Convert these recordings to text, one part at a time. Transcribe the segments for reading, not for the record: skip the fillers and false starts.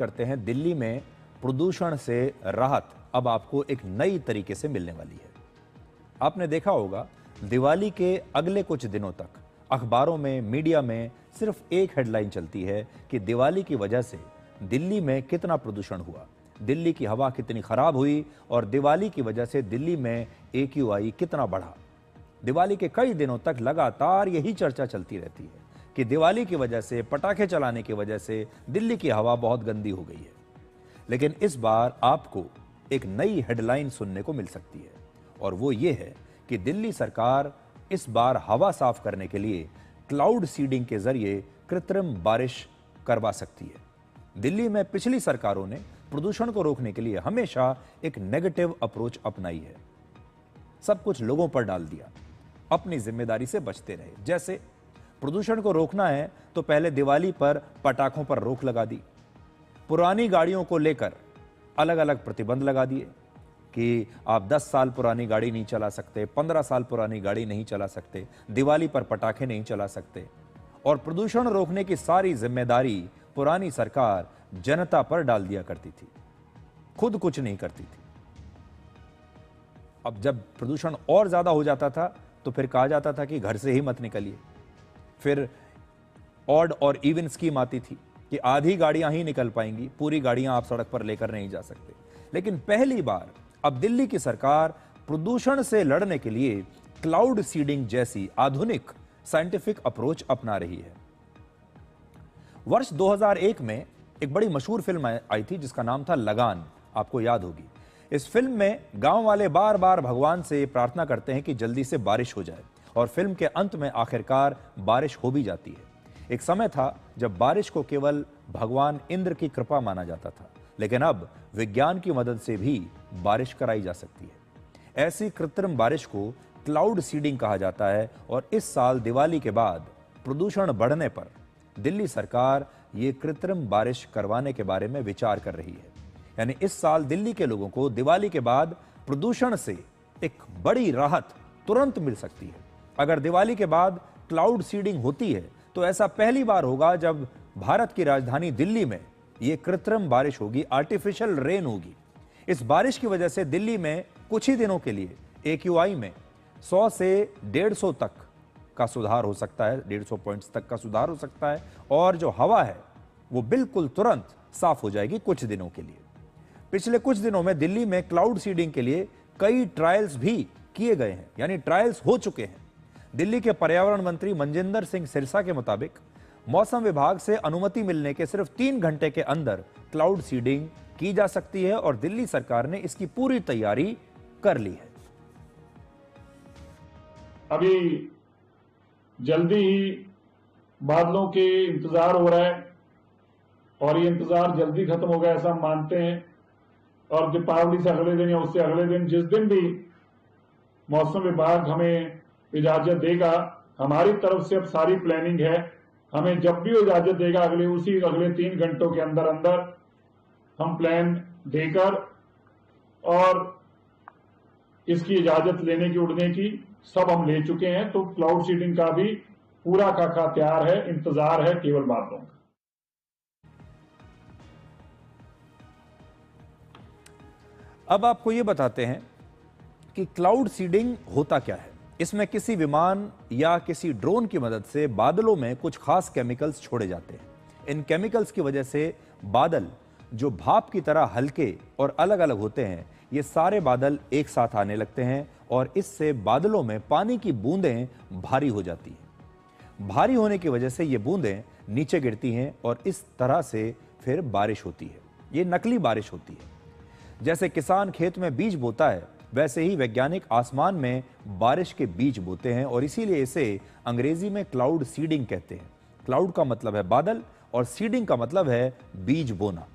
करते हैं। दिल्ली में प्रदूषण से राहत अब आपको एक नई तरीके से मिलने वाली है। आपने देखा होगा दिवाली के अगले कुछ दिनों तक अखबारों में, मीडिया में सिर्फ एक हेडलाइन चलती है कि दिवाली की वजह से दिल्ली में कितना प्रदूषण हुआ, दिल्ली की हवा कितनी खराब हुई और दिवाली की वजह से दिल्ली में AQI कितना बढ़ा। दिवाली के कई दिनों तक लगातार यही चर्चा चलती रहती है कि दिवाली की वजह से, पटाखे चलाने की वजह से दिल्ली की हवा बहुत गंदी हो गई है। लेकिन इस बार आपको एक नई हेडलाइन सुनने को मिल सकती है और वो ये है कि दिल्ली सरकार इस बार हवा साफ करने के लिए क्लाउड सीडिंग के जरिए कृत्रिम बारिश करवा सकती है। दिल्ली में पिछली सरकारों ने प्रदूषण को रोकने के लिए हमेशा एक नेगेटिव अप्रोच अपनाई है, सब कुछ लोगों पर डाल दिया, अपनी जिम्मेदारी से बचते रहे। जैसे प्रदूषण को रोकना है तो पहले दिवाली पर पटाखों पर रोक लगा दी, पुरानी गाड़ियों को लेकर अलग अलग प्रतिबंध लगा दिए कि आप 10 साल पुरानी गाड़ी नहीं चला सकते, 15 साल पुरानी गाड़ी नहीं चला सकते, दिवाली पर पटाखे नहीं चला सकते। और प्रदूषण रोकने की सारी जिम्मेदारी पुरानी सरकार जनता पर डाल दिया करती थी, खुद कुछ नहीं करती थी। अब जब प्रदूषण और ज्यादा हो जाता था तो फिर कहा जाता था कि घर से ही मत निकलिए। फिर ऑड और इवन स्कीम आती थी कि आधी गाड़ियां ही निकल पाएंगी, पूरी गाड़ियां आप सड़क पर लेकर नहीं जा सकते। लेकिन पहली बार अब दिल्ली की सरकार प्रदूषण से लड़ने के लिए क्लाउड सीडिंग जैसी आधुनिक साइंटिफिक अप्रोच अपना रही है। वर्ष 2001 में एक बड़ी मशहूर फिल्म आई थी जिसका नाम था लगान, आपको याद होगी। इस फिल्म में गांव वाले बार बार भगवान से प्रार्थना करते हैं कि जल्दी से बारिश हो जाए और फिल्म के अंत में आखिरकार बारिश हो भी जाती है। एक समय था जब बारिश को केवल भगवान इंद्र की कृपा माना जाता था, लेकिन अब विज्ञान की मदद से भी बारिश कराई जा सकती है। ऐसी कृत्रिम बारिश को क्लाउड सीडिंग कहा जाता है और इस साल दिवाली के बाद प्रदूषण बढ़ने पर दिल्ली सरकार ये कृत्रिम बारिश करवाने के बारे में विचार कर रही है। यानी इस साल दिल्ली के लोगों को दिवाली के बाद प्रदूषण से एक बड़ी राहत तुरंत मिल सकती है। अगर दिवाली के बाद क्लाउड सीडिंग होती है तो ऐसा पहली बार होगा जब भारत की राजधानी दिल्ली में यह कृत्रिम बारिश होगी, आर्टिफिशियल रेन होगी। इस बारिश की वजह से दिल्ली में कुछ ही दिनों के लिए AQI में 100 से 150 तक का सुधार हो सकता है, 150 पॉइंट्स तक का सुधार हो सकता है और जो हवा है वो बिल्कुल तुरंत साफ हो जाएगी कुछ दिनों के लिए। पिछले कुछ दिनों में दिल्ली में क्लाउड सीडिंग के लिए कई ट्रायल्स भी किए गए हैं, यानी ट्रायल्स हो चुके हैं। दिल्ली के पर्यावरण मंत्री मनजिंदर सिंह सिरसा के मुताबिक मौसम विभाग से अनुमति मिलने के सिर्फ 3 घंटे के अंदर क्लाउड सीडिंग की जा सकती है और दिल्ली सरकार ने इसकी पूरी तैयारी कर ली है। अभी जल्दी ही बादलों के इंतजार हो रहा है और ये इंतजार जल्दी खत्म होगा ऐसा हम मानते हैं। और दीपावली से अगले दिन या उससे अगले दिन, जिस दिन भी मौसम विभाग हमें इजाजत देगा, हमारी तरफ से अब सारी प्लानिंग है। हमें जब भी इजाजत देगा अगले 3 घंटों के अंदर अंदर हम प्लान देकर और इसकी इजाजत लेने की, उड़ने की सब हम ले चुके हैं। तो क्लाउड सीडिंग का भी पूरा का तैयार है, इंतजार है केवल बादलों का। अब आपको यह बताते हैं कि क्लाउड सीडिंग होता क्या है। इसमें किसी विमान या किसी ड्रोन की मदद से बादलों में कुछ खास केमिकल्स छोड़े जाते हैं। इन केमिकल्स की वजह से बादल जो भाप की तरह हल्के और अलग अलग होते हैं, ये सारे बादल एक साथ आने लगते हैं और इससे बादलों में पानी की बूंदें भारी हो जाती हैं। भारी होने की वजह से ये बूंदें नीचे गिरती हैं और इस तरह से फिर बारिश होती है। ये नकली बारिश होती है। जैसे किसान खेत में बीज बोता है, वैसे ही वैज्ञानिक आसमान में बारिश के बीज बोते हैं और इसीलिए इसे अंग्रेजी में क्लाउड सीडिंग कहते हैं। क्लाउड का मतलब है बादल और सीडिंग का मतलब है बीज बोना।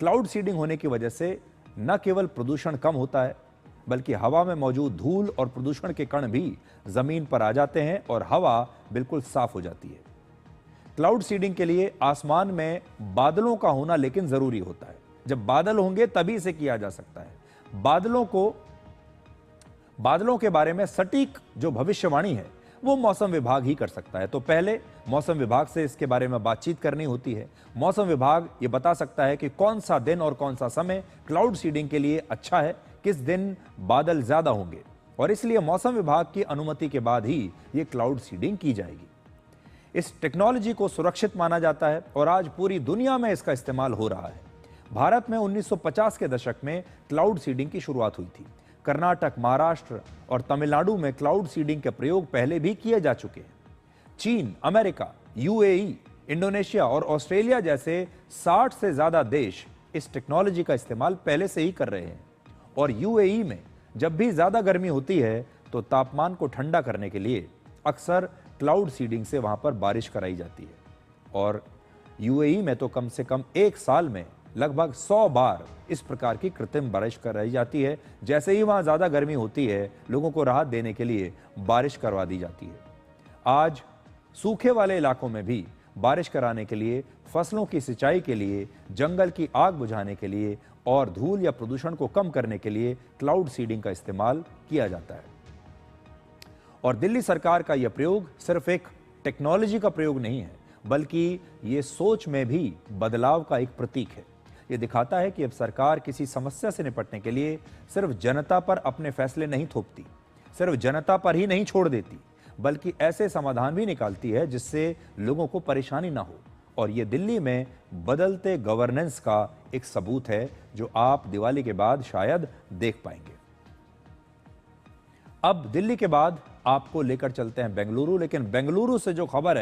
क्लाउड सीडिंग होने की वजह से न केवल प्रदूषण कम होता है, बल्कि हवा में मौजूद धूल और प्रदूषण के कण भी जमीन पर आ जाते हैं और हवा बिल्कुल साफ हो जाती है। क्लाउड सीडिंग के लिए आसमान में बादलों का होना लेकिन जरूरी होता है। जब बादल होंगे तभी इसे किया जा सकता है। बादलों के बारे में सटीक जो भविष्यवाणी है वो मौसम विभाग ही कर सकता है। तो पहले मौसम विभाग से इसके बारे में बातचीत करनी होती है। मौसम विभाग ये बता सकता है कि कौन सा दिन और कौन सा समय क्लाउड सीडिंग के लिए अच्छा है, किस दिन बादल ज्यादा होंगे, और इसलिए मौसम विभाग की अनुमति के बाद ही ये क्लाउड सीडिंग की जाएगी। इस टेक्नोलॉजी को सुरक्षित माना जाता है और आज पूरी दुनिया में इसका इस्तेमाल हो रहा है। भारत में 1950 के दशक में क्लाउड सीडिंग की शुरुआत हुई थी। कर्नाटक, महाराष्ट्र और तमिलनाडु में क्लाउड सीडिंग के प्रयोग पहले भी किए जा चुके हैं। चीन, अमेरिका, यूएई, इंडोनेशिया और ऑस्ट्रेलिया जैसे 60 से ज्यादा देश इस टेक्नोलॉजी का इस्तेमाल पहले से ही कर रहे हैं। और यूएई में जब भी ज्यादा गर्मी होती है तो तापमान को ठंडा करने के लिए अक्सर क्लाउड सीडिंग से वहां पर बारिश कराई जाती है। और यूएई में तो कम से कम एक साल में लगभग 100 बार इस प्रकार की कृत्रिम बारिश कराई जाती है। जैसे ही वहां ज्यादा गर्मी होती है, लोगों को राहत देने के लिए बारिश करवा दी जाती है। आज सूखे वाले इलाकों में भी बारिश कराने के लिए, फसलों की सिंचाई के लिए, जंगल की आग बुझाने के लिए और धूल या प्रदूषण को कम करने के लिए क्लाउड सीडिंग का इस्तेमाल किया जाता है। और दिल्ली सरकार का यह प्रयोग सिर्फ एक टेक्नोलॉजी का प्रयोग नहीं है, बल्कि ये सोच में भी बदलाव का एक प्रतीक है। ये दिखाता है कि अब सरकार किसी समस्या से निपटने के लिए सिर्फ जनता पर अपने फैसले नहीं थोपती, सिर्फ जनता पर ही नहीं छोड़ देती, बल्कि ऐसे समाधान भी निकालती है जिससे लोगों को परेशानी ना हो। और ये दिल्ली में बदलते गवर्नेंस का एक सबूत है जो आप दिवाली के बाद शायद देख पाएंगे। अब दिल्ली के बाद आपको लेकर चलते हैं बेंगलुरु, लेकिन बेंगलुरु से जो खबर है